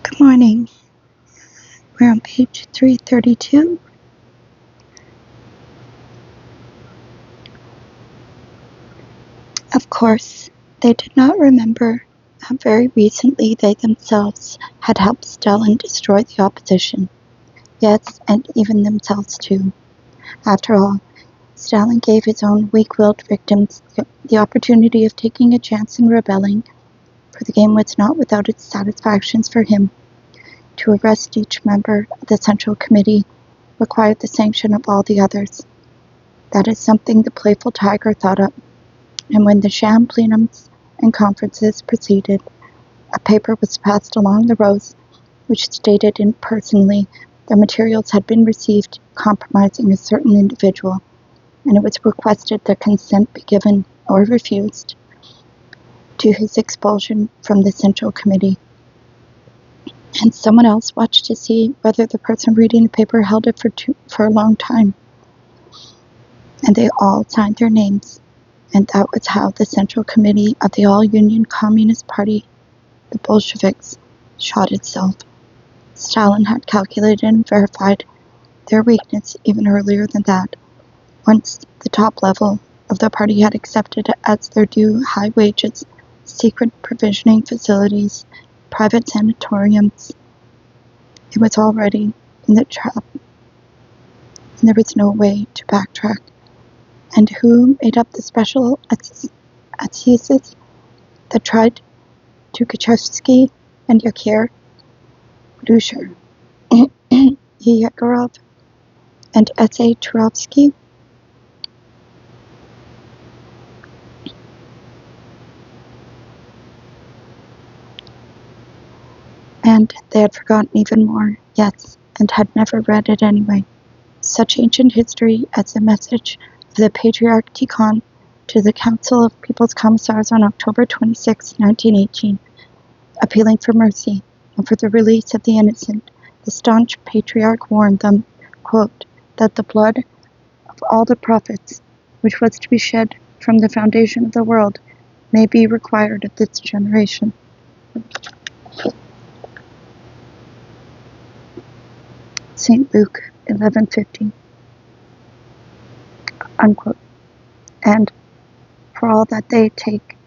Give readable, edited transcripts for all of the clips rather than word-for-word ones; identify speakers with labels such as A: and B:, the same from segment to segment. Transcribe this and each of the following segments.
A: Good morning. We're on page 332. Of course, they did not remember how very recently they themselves had helped Stalin destroy the opposition. Yes, and even themselves too. After all, Stalin gave his own weak-willed victims the opportunity of taking a chance in rebelling, for the game was not without its satisfactions for him. To arrest each member of the Central Committee required the sanction of all the others. That is something the playful tiger thought up, and when the sham plenums and conferences proceeded, a paper was passed along the rows which stated impersonally the materials had been received compromising a certain individual, and it was requested that consent be given or refused to his expulsion from the Central Committee. And someone else watched to see whether the person reading the paper held it for a long time. And they all signed their names, and that was how the Central Committee of the All-Union Communist Party, the Bolsheviks, shot itself. Stalin had calculated and verified their weakness even earlier than that. Once the top level of the party had accepted as their due high wages, secret provisioning facilities, private sanatoriums, it was already in the trap, and there was no way to backtrack. And who made up the special assesses that tried Tukhachevsky and Yakir, Dusher, Yegorov, and S.A. Turovsky? And they had forgotten even more, yes, and had never read it anyway. Such ancient history as the message of the Patriarch Tikhon to the Council of People's Commissars on October 26, 1918, appealing for mercy and for the release of the innocent. The staunch Patriarch warned them, quote, that the blood of all the prophets, which was to be shed from the foundation of the world, may be required of this generation. St. Luke 11:50, unquote. And for all that they take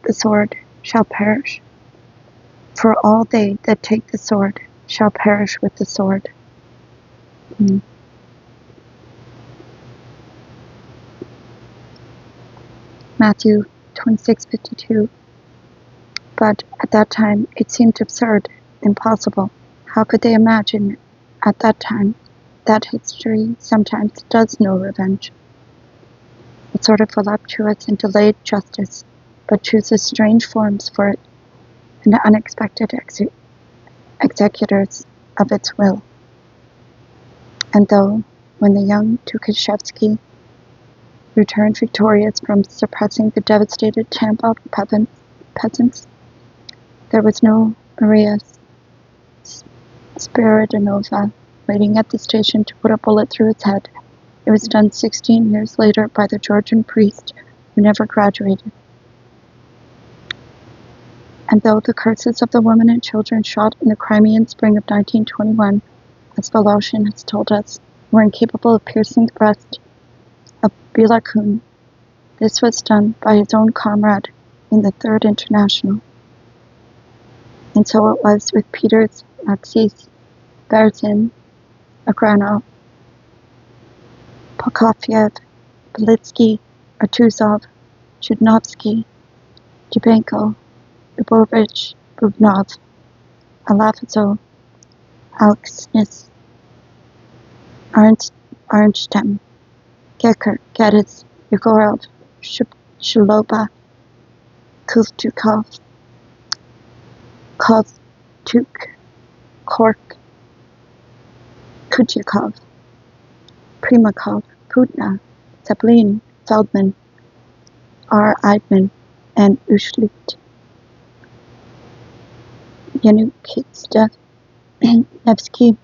A: the sword shall perish. For all they that take the sword shall perish with the sword. Matthew 26:52. But at that time it seemed absurd, impossible. How could they imagine at that time that history sometimes does know revenge? A sort of voluptuous and delayed justice, but chooses strange forms for it, and unexpected executors of its will. And though, when the young Tukhachevsky returned victorious from suppressing the devastated Tambov peasants, there was no Maria Spiridonova waiting at the station to put a bullet through its head. It was done 16 years later by the Georgian priest who never graduated. And though the curses of the women and children shot in the Crimean spring of 1921, as Voloshin has told us, were incapable of piercing the breast of Bilakun, this was done by his own comrade in the Third International. And so it was with Peters, Maxis, Berzin, Agranov, Prokofiev, Belitsky, Artuzov, Chudnovsky, Dybenko, Dubovich, Bubnov, Alafazov, Alexnis, Arnstem, Gekker, Geddes, Yegorov, Shiloba, Kuvtukov, Kovtuk, Kork, Kutyakov, Primakov, Putna, Zeppelin, Feldman, R. Eidman, and Ushlit, Yanukitsa, Nevsky,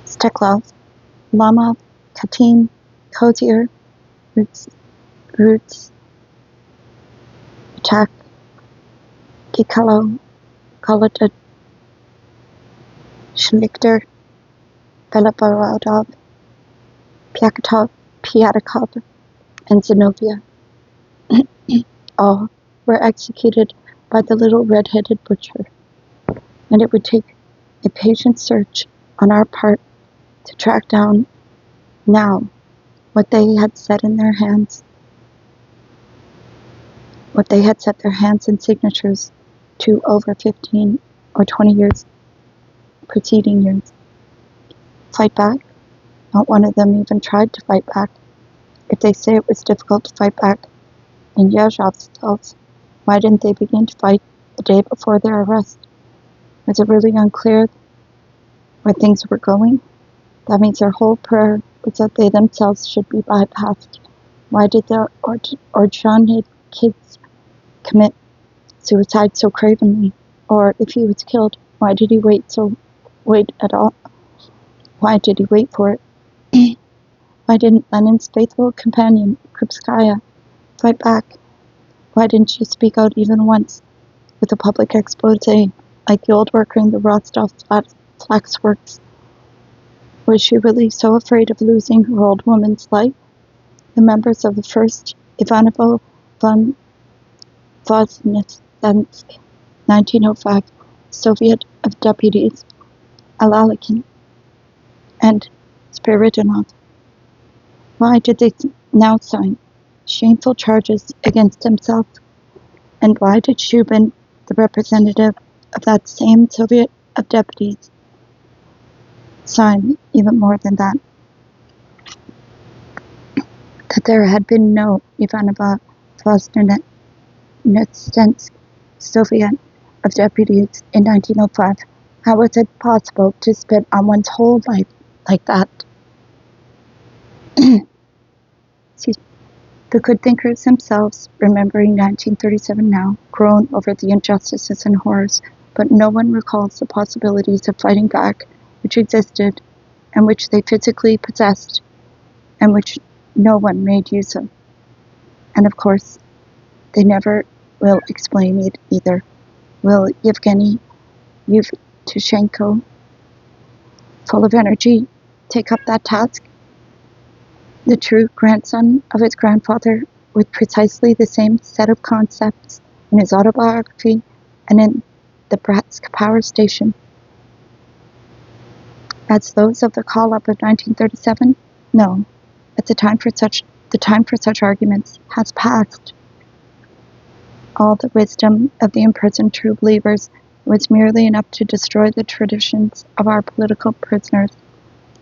A: Steklov, Lamov, Katin, Kozier, Roots, Attack, Kikalo, Schlichter, Beloborodov, Pyatakov, and Zinovia. All were executed by the little red-headed butcher, and it would take a patient search on our part to track down now what they had set in their hands, what they had set their hands and signatures to over 15 or 20 years, preceding years. Fight back? Not one of them even tried to fight back. If they say it was difficult to fight back in Yazhov's cells, why didn't they begin to fight the day before their arrest? Was it really unclear where things were going? That means their whole prayer was that they themselves should be bypassed. Why did the Ordzhonikid kids commit suicide so cravenly? Or if he was killed, why did he wait at all? Why did he wait for it? Why didn't Lenin's faithful companion, Krupskaya, fight back? Why didn't she speak out even once with a public expose, like the old worker in the Rostov flax works? Was she really so afraid of losing her old woman's life? The members of the first Ivanovo von Voznitsensk 1905 Soviet of Deputies, Alalikin and Spiridonov. Why did they now sign shameful charges against themselves? And why did Shubin, the representative of that same Soviet of Deputies, sign even more than that? That there had been no Ivanova Voznitsensk Soviet of Deputies in 1905. How was it possible to spit on one's whole life like that? The good thinkers themselves, remembering 1937 now, groan over the injustices and horrors, but no one recalls the possibilities of fighting back which existed and which they physically possessed and which no one made use of. And of course, they never will explain it either. Will Yevgeny Yevtushenko, full of energy, take up that task? The true grandson of his grandfather, with precisely the same set of concepts in his autobiography and in the Bratsk power station as those of the call-up of 1937? No, the time for such arguments has passed. All the wisdom of the imprisoned true believers was merely enough to destroy the traditions of our political prisoners.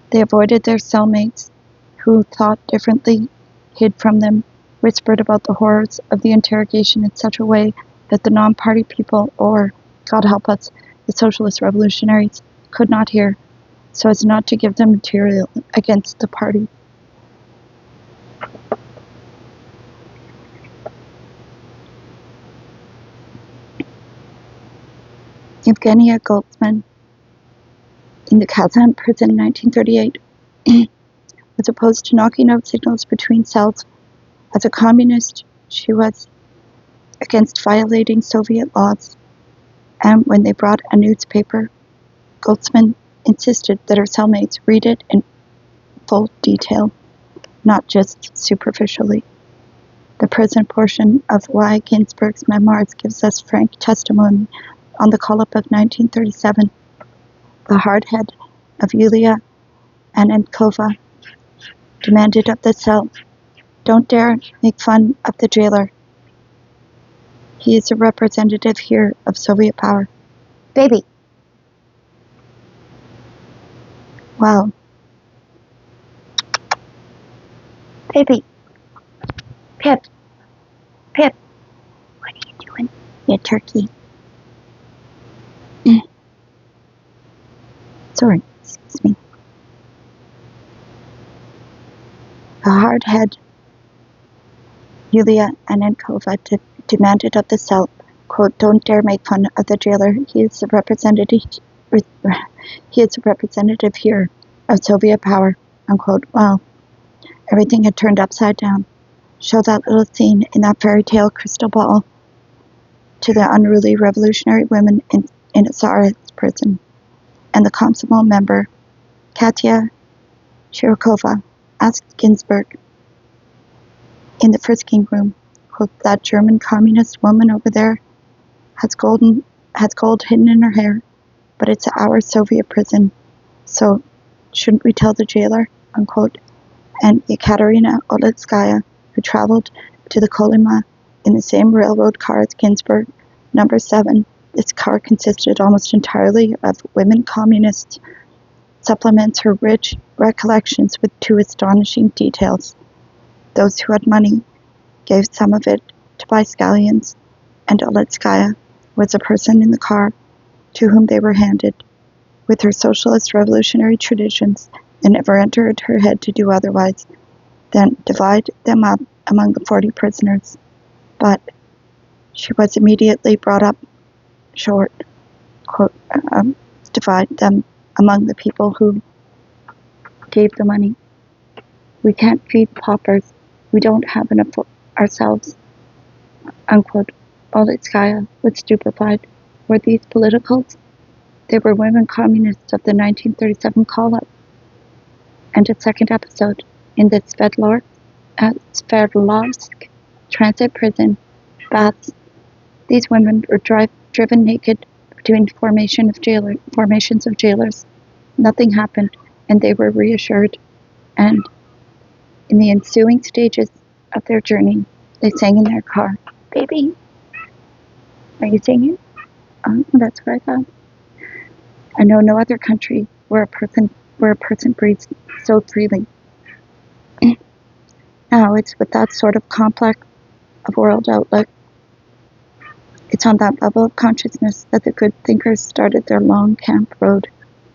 A: They avoided their cellmates, who thought differently, hid from them, whispered about the horrors of the interrogation in such a way that the non-party people, or, God help us, the socialist revolutionaries, could not hear, so as not to give them material against the party. Evgenia Goldsman, in the Kazan prison in 1938, was opposed to knocking out signals between cells. As a communist, she was against violating Soviet laws, and when they brought a newspaper, Goldsman insisted that her cellmates read it in full detail, not just superficially. The prison portion of Y. Ginsberg's memoirs gives us frank testimony on the call-up of 1937. The hard head of Yulia Annenkova demanded of the cell, "Don't dare make fun of the jailer. He is a representative here of Soviet power." Baby! Wow. Baby! Pip! Pip! What are you doing? You turkey. Sorry, excuse me. The hard head, Yulia Annenkova, demanded of the cell, quote, "Don't dare make fun of the jailer. He is a representative here of Soviet power," unquote. Well, everything had turned upside down. Show that little scene in that fairy tale crystal ball to the unruly revolutionary women in a Tsarist prison, and the Komsomol member, Katya Shirokova, asked Ginsburg in the frisking room, quote, "That German communist woman over there has gold hidden in her hair, but it's our Soviet prison, so shouldn't we tell the jailer?" Unquote. And Ekaterina Olitskaya, who traveled to the Kolyma in the same railroad car as Ginsburg, number 7. This car consisted almost entirely of women communists, supplements her rich recollections with 2 astonishing details. Those who had money gave some of it to buy scallions, and Olitskaya was a person in the car to whom they were handed. With her socialist revolutionary traditions, it never entered her head to do otherwise than divide them up among the 40 prisoners. But she was immediately brought up short, quote, divide them among the people who gave the money. "We can't feed paupers. We don't have enough ourselves," unquote. Olitskaya was stupefied. Were these politicals? They were women communists of the 1937 call-up. And a second episode in the Sverdlovsk transit prison baths. These women were driven naked between formations of jailers. Nothing happened, and they were reassured. And in the ensuing stages of their journey, they sang in their car. "Baby, are you singing?" That's what I thought. I know no other country where a person breathes so freely. Now it's with that sort of complex of world outlook. It's on that level of consciousness that the good thinkers started their long camp road,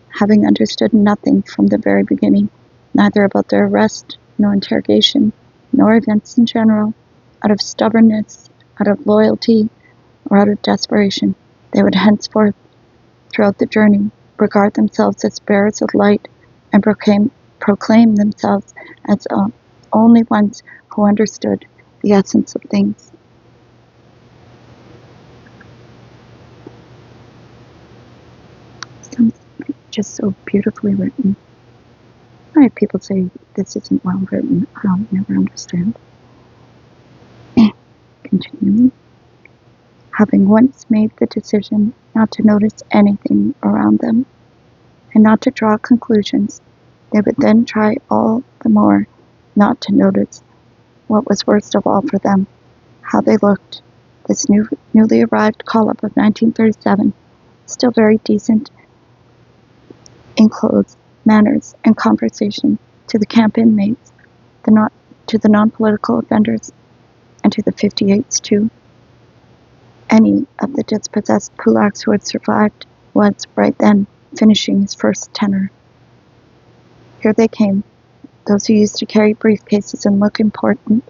A: having understood nothing from the very beginning, neither about their arrest, nor interrogation, nor events in general, out of stubbornness, out of loyalty, or out of desperation. They would henceforth, throughout the journey, regard themselves as bearers of light and proclaim themselves as only ones who understood the essence of things. Just so beautifully written. I have people say this isn't well written. I'll never understand. Continuing. Having once made the decision not to notice anything around them and not to draw conclusions, they would then try all the more not to notice what was worst of all for them, how they looked. This newly arrived call-up of 1937, still very decent in clothes, manners, and conversation, to the camp inmates, to the non-political offenders, and to the 58s too. Any of the dispossessed kulaks who had survived was, right then, finishing his first tenor. Here they came, those who used to carry briefcases and look important.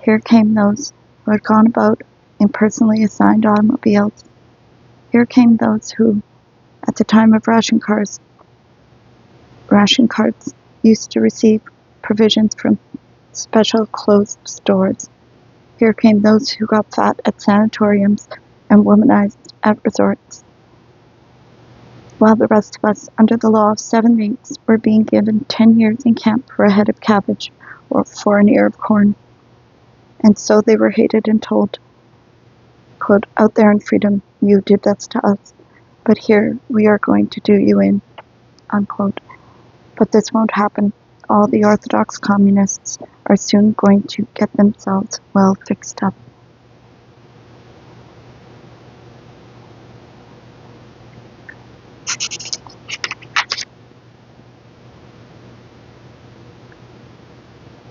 A: Here came those who had gone about in personally assigned automobiles. Here came those who, at the time of ration cards, used to receive provisions from special closed stores. Here came those who got fat at sanatoriums and womanized at resorts, while the rest of us, under the law of 7/8, were being given 10 years in camp for a head of cabbage or for an ear of corn. And so they were hated and told, quote, "Out there in freedom, you did this to us, but here we are going to do you in," unquote. But this won't happen. All the orthodox communists are soon going to get themselves well fixed up.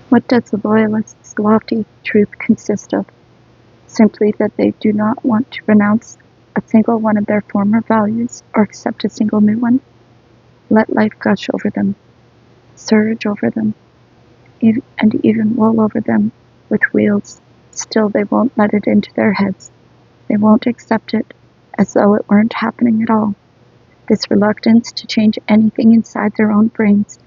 A: What does the Loyalists' lofty truth consist of? Simply that they do not want to renounce a single one of their former values or accept a single new one? Let life gush over them, surge over them, and even roll over them with wheels. Still they won't let it into their heads. They won't accept it as though it weren't happening at all. This reluctance to change anything inside their own brains,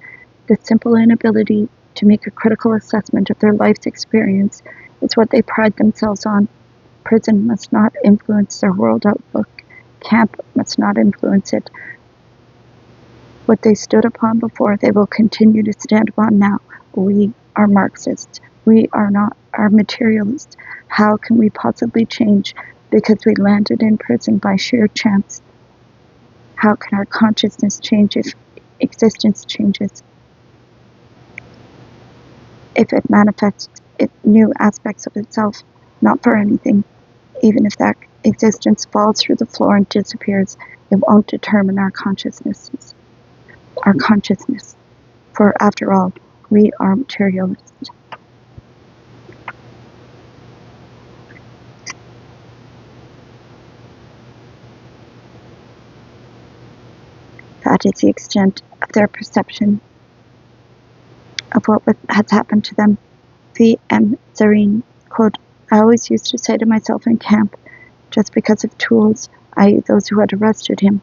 A: the simple inability to make a critical assessment of their life's experience, is what they pride themselves on. Prison must not influence their world outlook. Camp must not influence it. What they stood upon before, they will continue to stand upon now. We are Marxists. We are materialists. How can we possibly change because we landed in prison by sheer chance? How can our consciousness change if existence changes? If it manifests new aspects of itself, not for anything, even if that existence falls through the floor and disappears, it won't determine our consciousness. For after all, we are materialists. That is the extent of their perception of what has happened to them. V.M. Zareen, quote, I always used to say to myself in camp, just because of tools, i.e. those who had arrested him,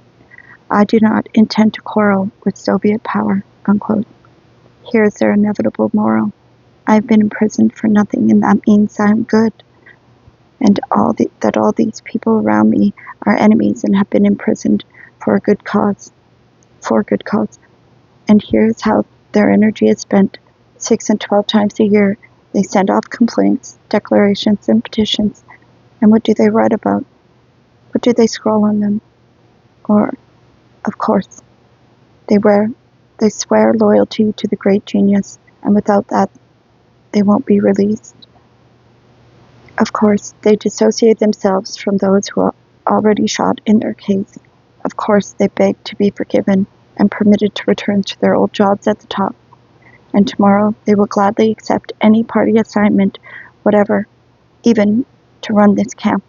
A: I do not intend to quarrel with Soviet power, unquote. Here is their inevitable moral. I have been imprisoned for nothing, and that means I am good. And that all these people around me are enemies and have been imprisoned for a good cause. And here's how their energy is spent. 6 and 12 times a year, they send off complaints, declarations, and petitions. And what do they write about? What do they scroll on them? Or, of course, they swear loyalty to the great genius, and without that, they won't be released. Of course, they dissociate themselves from those who are already shot in their case. Of course, they beg to be forgiven and permitted to return to their old jobs at the top. And tomorrow, they will gladly accept any party assignment, whatever, even to run this camp.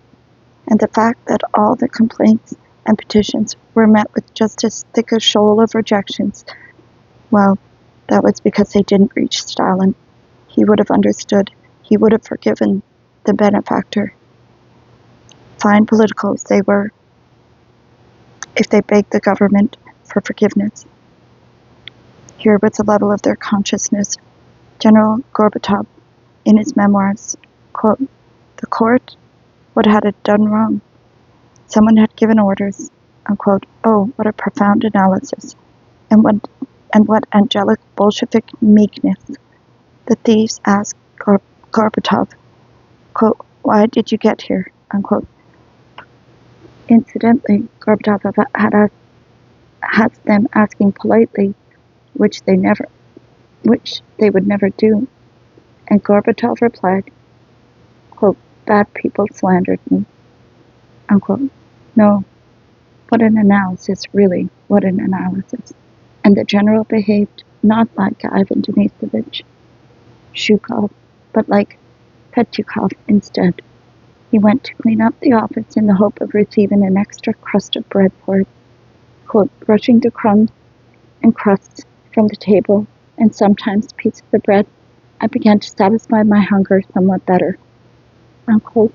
A: And the fact that all the complaints and petitions were met with just as thick a shoal of rejections, well, that was because they didn't reach Stalin. He would have understood. He would have forgiven the benefactor. Fine politicals they were, if they begged the government for forgiveness. Here was the level of their consciousness. General Gorbatov, in his memoirs, quote, the court, what had it done wrong? Someone had given orders, unquote. Oh, what a profound analysis. And what angelic Bolshevik meekness. The thieves asked Gorbatov, quote, why did you get here, unquote. Incidentally, Gorbatov had them asking politely, which they would never do. And Gorbatov replied, quote, bad people slandered me, unquote. No, what an analysis, really, what an analysis. And the general behaved not like Ivan Denisovich Zhukov, but like Petyukov instead. He went to clean up the office in the hope of receiving an extra crust of bread for it, quote, brushing the crumbs and crusts from the table, and sometimes pieces of bread, I began to satisfy my hunger somewhat better, unquote.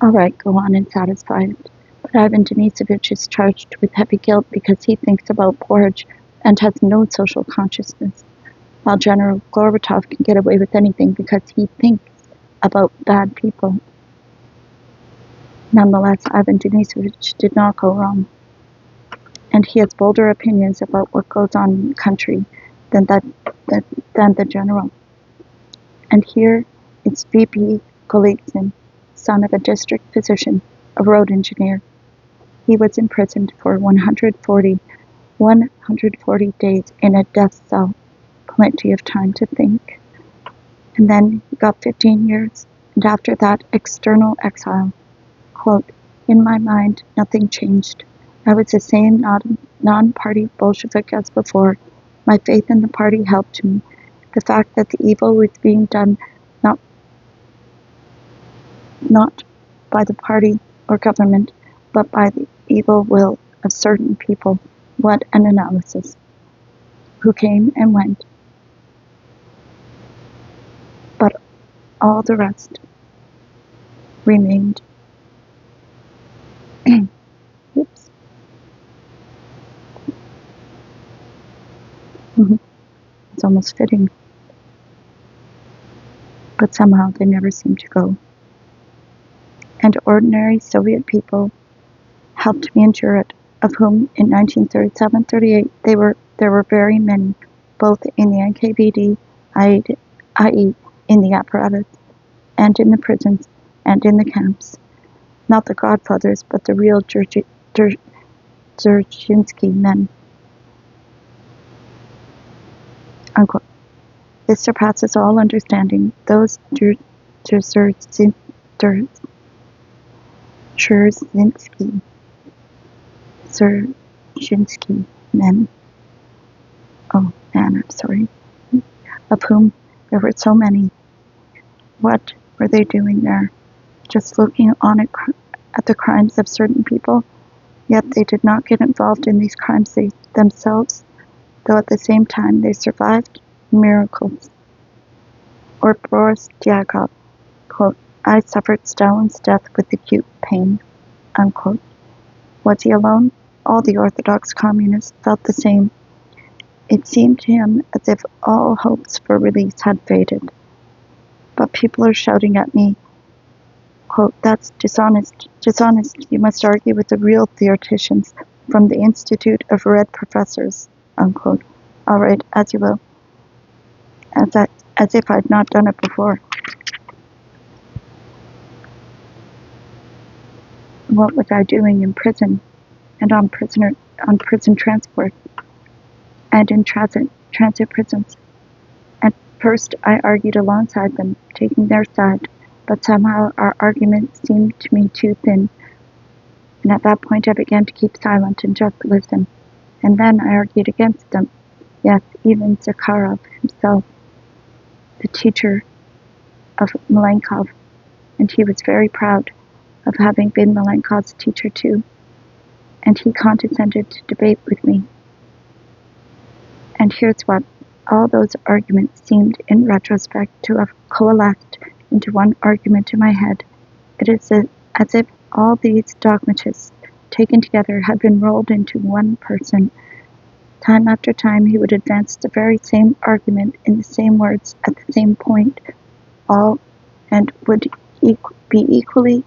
A: All right, go on and satisfy it. But Ivan Denisovich is charged with heavy guilt because he thinks about porridge and has no social consciousness, while General Gorbatov can get away with anything because he thinks about bad people. Nonetheless, Ivan Denisovich did not go wrong, and he has bolder opinions about what goes on in the country than the general. And here it's V.P. Golitsyn, son of a district physician, a road engineer. He was imprisoned for 140 days in a death cell, plenty of time to think. And then he got 15 years, and after that, external exile. Quote, in my mind, nothing changed. I was the same non-party Bolshevik as before. My faith in the party helped me. The fact that the evil was being done not by the party or government, but by the evil will of certain people. What an analysis. Who came and went. But all the rest remained. Oops. It's almost fitting. But somehow they never seem to go. And ordinary Soviet people helped me endure it. of whom in 1937-38 there were very many, both in the NKVD, i.e. in the apparatus, and in the prisons, and in the camps. Not the godfathers, but the real Dzerzhinsky men. Unquote. This surpasses all understanding. Those Dzerzhinsky men. Oh man, I'm sorry. Of whom there were so many. What were they doing there? Just looking on at the crimes of certain people? Yet they did not get involved in these crimes themselves, though at the same time they survived miracles. Or Boris Diagov, quote, I suffered Stalin's death with acute pain, unquote. Was he alone? All the Orthodox communists felt the same. It seemed to him as if all hopes for release had faded. But people are shouting at me, quote, that's dishonest. Dishonest. You must argue with the real theoreticians from the Institute of Red Professors, unquote. All right, as you will. As if I'd not done it before. What was I doing in prison and on prison transport and in transit prisons? At first I argued alongside them, taking their side, but somehow our argument seemed to me too thin, and at that point I began to keep silent and just listen. And then I argued against them. Yes, even Zakharov himself, the teacher of Malenkov, and he was very proud of having been Malenkov's teacher too, and he condescended to debate with me. And here's what: all those arguments seemed in retrospect to have coalesced into one argument in my head. It is as if all these dogmatists taken together had been rolled into one person. Time after time he would advance the very same argument in the same words at the same point, all, and would be equally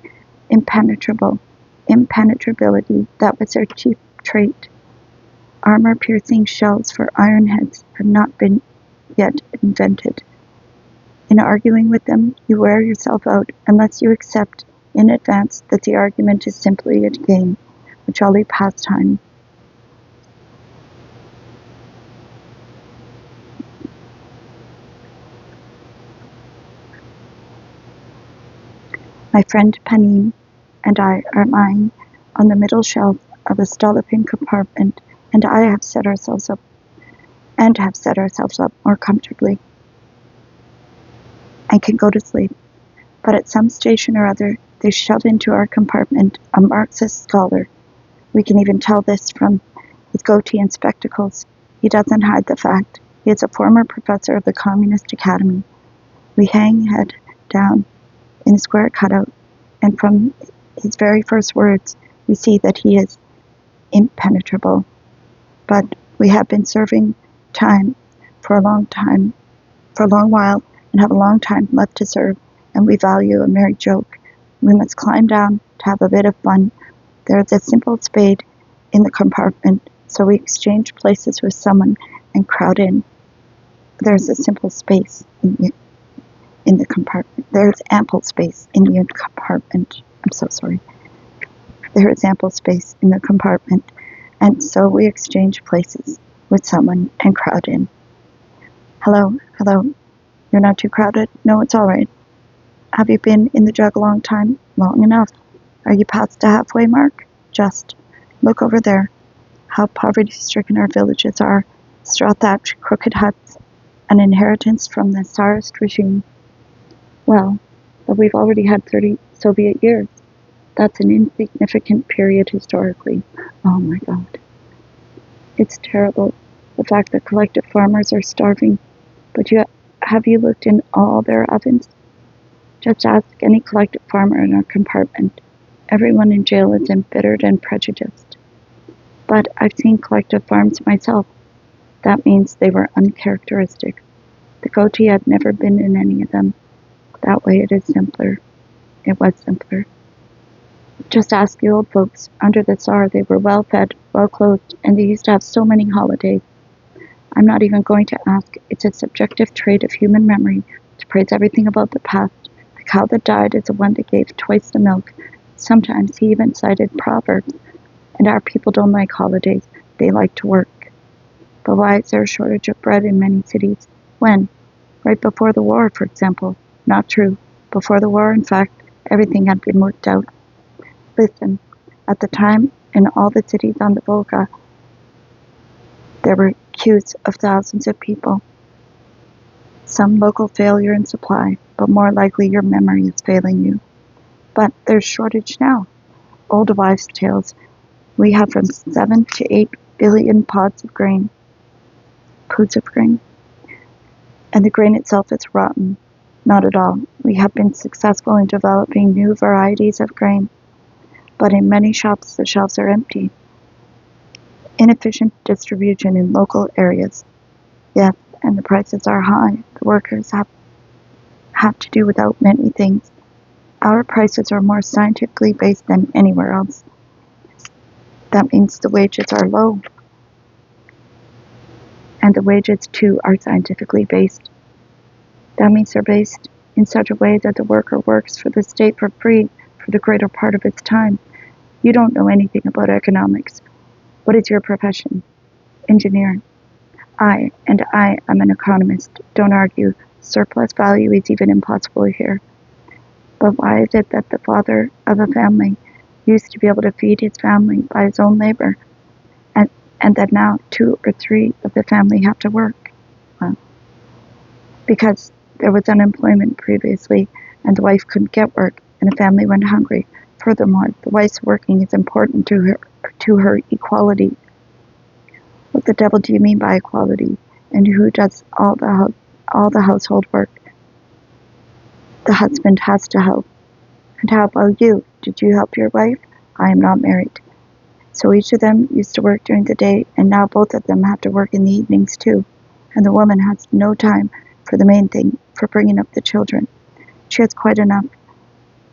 A: impenetrable. Impenetrability, that was their chief trait. Armor-piercing shells for iron heads have not been yet invented. In arguing with them, you wear yourself out unless you accept in advance that the argument is simply a game, a jolly pastime. My friend Panin and I are lying on the middle shelf of a Stolypin compartment, and have set ourselves up more comfortably, and can go to sleep. But at some station or other, they shove into our compartment a Marxist scholar. We can even tell this from his goatee and spectacles. He doesn't hide the fact. He is a former professor of the Communist Academy. We hang head down in the square cutout, and from his very first words, we see that he is impenetrable. But we have been serving time for a long while, and have a long time left to serve, and we value a merry joke. We must climb down to have a bit of fun. There is a simple spade in the compartment, so we exchange places with someone and crowd in. There's a simple space in the compartment. There's ample space in the compartment. I'm so sorry. There is ample space in the compartment, and so we exchange places with someone and crowd in. Hello. You're not too crowded? No, it's all right. Have you been in the jug a long time? Long enough. Are you past the halfway mark? Just. Look over there. How poverty-stricken our villages are. Straw-thatched, crooked huts, an inheritance from the Tsarist regime. Well, but we've already had 30 Soviet years. That's an insignificant period historically. Oh my God. It's terrible, the fact that collective farmers are starving. But have you looked in all their ovens? Just ask any collective farmer in our compartment. Everyone in jail is embittered and prejudiced. But I've seen collective farms myself. That means they were uncharacteristic. The goatee had never been in any of them. That way it is simpler. It was simpler. Just ask the old folks. Under the Tsar, they were well-fed, well-clothed, and they used to have so many holidays. I'm not even going to ask. It's a subjective trait of human memory to praise everything about the past. The cow that died is the one that gave twice the milk. Sometimes he even cited proverbs. And our people don't like holidays. They like to work. But why is there a shortage of bread in many cities? When? Right before the war, for example. Not true. Before the war, in fact, everything had been worked out. Listen, at the time, in all the cities on the Volga, there were queues of thousands of people. Some local failure in supply, but more likely your memory is failing you. But there's shortage now. Old wives' tales. We have from 7 to 8 billion pods of grain. Pods of grain. And the grain itself is rotten. Not at all. We have been successful in developing new varieties of grain. But in many shops, the shelves are empty. Inefficient distribution in local areas. Yes, and the prices are high. The workers have to do without many things. Our prices are more scientifically based than anywhere else. That means the wages are low. And the wages, too, are scientifically based. That means they're based in such a way that the worker works for the state for free for the greater part of its time. You don't know anything about economics. What is your profession? Engineer. I am an economist. Don't argue. Surplus value is even impossible here. But why is it that the father of a family used to be able to feed his family by his own labor, and that now 2 or 3 of the family have to work? Well, because there was unemployment previously, and the wife couldn't get work, and the family went hungry. Furthermore, the wife's working is important to her equality. What the devil do you mean by equality? And who does all the household work? The husband has to help. And how about you? Did you help your wife? I am not married. So each of them used to work during the day, and now both of them have to work in the evenings too. And the woman has no time for the main thing, for bringing up the children. She has quite enough.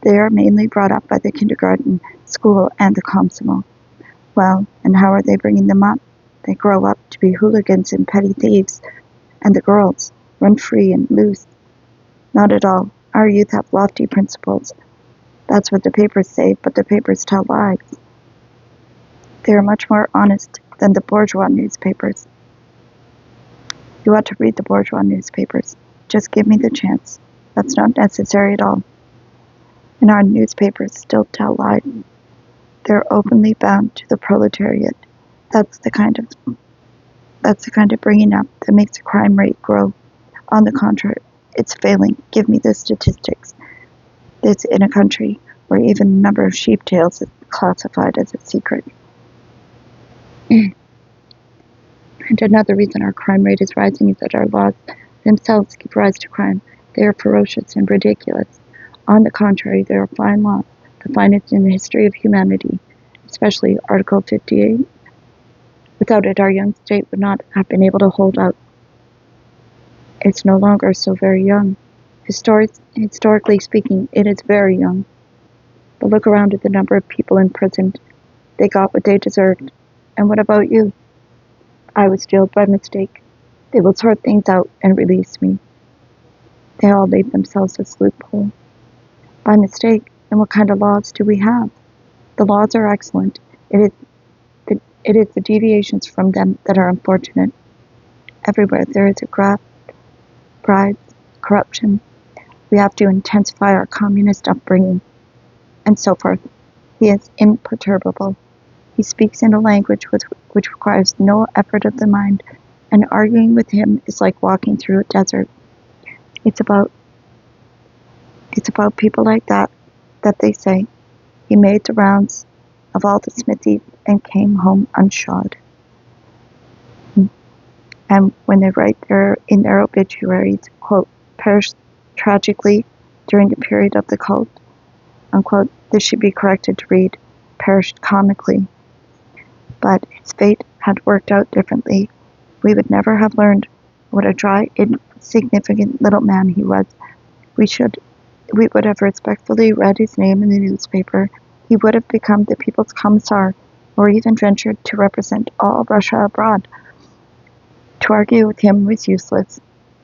A: They are mainly brought up by the kindergarten, school, and the komsomol. Well, and how are they bringing them up? They grow up to be hooligans and petty thieves, and the girls run free and loose. Not at all. Our youth have lofty principles. That's what the papers say, but the papers tell lies. They are much more honest than the bourgeois newspapers. You ought to read the bourgeois newspapers. Just give me the chance. That's not necessary at all. And our newspapers still tell lies. They're openly bound to the proletariat. That's the kind of bringing up that makes the crime rate grow. On the contrary, it's failing. Give me the statistics. This in a country where even the number of sheep tails is classified as a secret. And another reason our crime rate is rising is that our laws themselves give rise to crime. They are ferocious and ridiculous. On the contrary, they are fine laws, the finest in the history of humanity, especially Article 58. Without it, our young state would not have been able to hold out. It's no longer so very young. Historically speaking, it is very young. But look around at the number of people imprisoned. They got what they deserved. And what about you? I was jailed by mistake. They will sort things out and release me. They all leave themselves this loophole. By mistake, then what kind of laws do we have? The laws are excellent. It is the deviations from them that are unfortunate. Everywhere there is a graft, bribes, corruption. We have to intensify our communist upbringing, and so forth. He is imperturbable. He speaks in a language which requires no effort of the mind, and arguing with him is like walking through a desert. It's about people like that they say, he made the rounds of all the smithies and came home unshod. And when they write in their obituaries, quote, perished tragically during the period of the cult, unquote, this should be corrected to read, perished comically. But his fate had worked out differently. We would never have learned what a dry, insignificant little man he was. We would have respectfully read his name in the newspaper He would have become the People's Commissar, or even ventured to represent all Russia abroad. To argue with him was useless.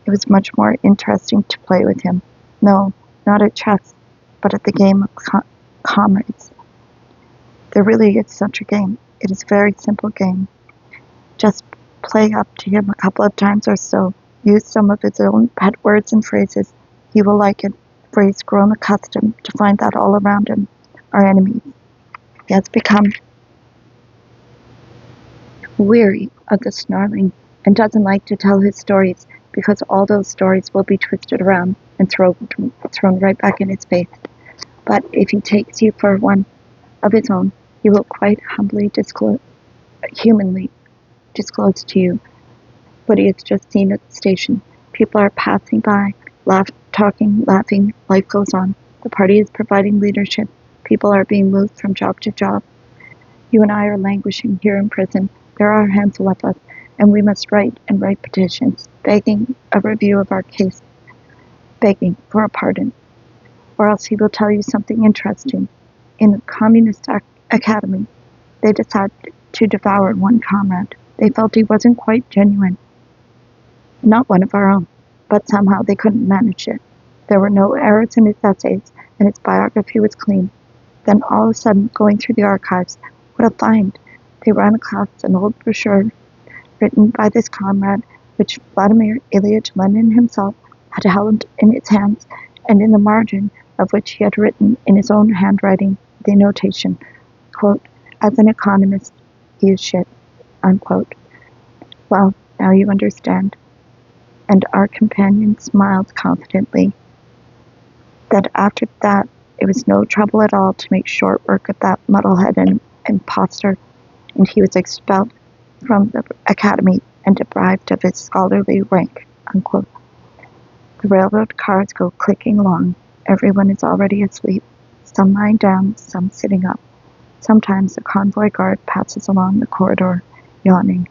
A: It was much more interesting to play with him. No, not at chess, but at the game of comrades. There really is such a game. It is a very simple game. Just play up to him a couple of times or so. Use some of his own pet words and phrases. He will like it, for he's grown accustomed to find that all around him are enemies. He has become weary of the snarling and doesn't like to tell his stories because all those stories will be twisted around and thrown right back in his face. But if he takes you for one of his own, he will quite humanly disclose to you what he has just seen at the station. People are passing by, talking, laughing, life goes on. The party is providing leadership. People are being moved from job to job. You and I are languishing here in prison. There are a handful of us, and we must write and write petitions, begging a review of our case, begging for a pardon. Or else he will tell you something interesting. In the Communist Academy, they decided to devour one comrade. They felt he wasn't quite genuine. Not one of our own, but somehow they couldn't manage it. There were no errors in his essays, and his biography was clean. Then all of a sudden, going through the archives, what a find! They ran across an old brochure written by this comrade, which Vladimir Ilyich Lenin himself had held in his hands, and in the margin of which he had written in his own handwriting the notation, quote, "As an economist, he is shit," unquote. Well, now you understand. And our companion smiled confidently. That after that, it was no trouble at all to make short work of that muddlehead and impostor, and he was expelled from the academy and deprived of his scholarly rank, unquote. The railroad cars go clicking along. Everyone is already asleep, some lying down, some sitting up. Sometimes a convoy guard passes along the corridor, yawning.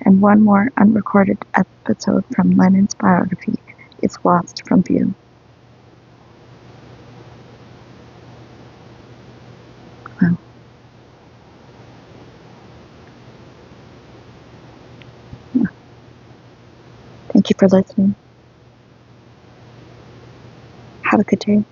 A: And one more unrecorded episode from Lenin's biography is lost from view. Well, yeah. Thank you for listening. Have a good day.